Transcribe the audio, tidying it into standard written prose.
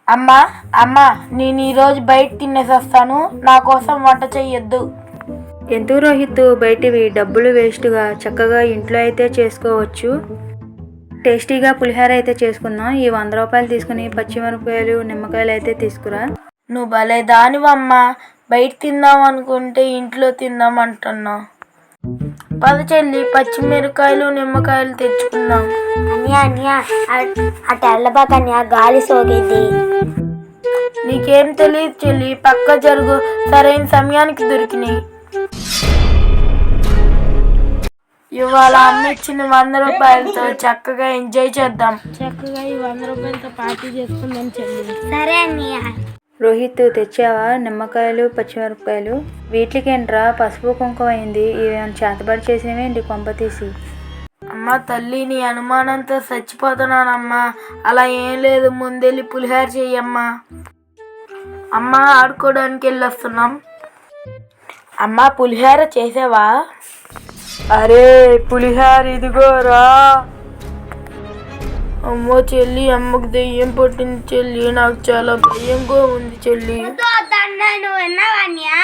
అమ్మా అమ్మా నేను ఈరోజు బయట తినేసి వస్తాను, నా కోసం వంట చెయ్యొద్దు. ఎందుకు రోహిత్ బయటివి? డబ్బులు వేస్ట్గా, చక్కగా ఇంట్లో అయితే చేసుకోవచ్చు. టేస్టీగా పులిహోర అయితే చేసుకుందాం. ఈ 100 రూపాయలు తీసుకుని పచ్చిమిరపకాయలు నిమ్మకాయలు అయితే తీసుకురా. నువ్వు భలే దానివమ్మా, బయట తిందాం అనుకుంటే ఇంట్లో తిందాం అంటున్నావు. పద చెల్లి, పచ్చిమిరకాయలు నిమ్మకాయలు తెచ్చుకుందాం. అన్యా అటు వెళ్ళబాకన్యా, గాలి సోకింది. నీకేం తెలియదు చెల్లి, పక్క జరుగు. సరైన సమయానికి దొరికినాయి. ఇవాళ అమ్మ ఇచ్చిన 100 రూపాయలతో చక్కగా ఎంజాయ్ చేద్దాం. చక్కగా ఈ 100 రూపాయలతో పార్టీ చేసుకుందాం చెల్లి. సరే అన్నయ్య. రోహిత్ తెచ్చావా నిమ్మకాయలు పచ్చిమిరపకాయలు? వీటికేంట్రా పసుపు కుంకుమ అయింది. ఇవేమైనా చేతబడి చేసినవేంటి కొంప తీసి? అమ్మ తల్లి, నీ అనుమానంతో చచ్చిపోతున్నానమ్మా. అలా ఏం లేదు, ముందెళ్ళి పులిహోర చెయ్యమ్మా. అమ్మ ఆడుకోవడానికి వెళ్ళొస్తున్నాం. అమ్మ పులిహోర చేసావా? అరే పులిహోర ఇదిగోరా. అమ్మో చెల్లి, అమ్మకు దెయ్యం పట్టింది చెల్లి. నాకు చాలా భయంగా ఉంది చెల్లి. నువ్వు విన్నావా అన్యా?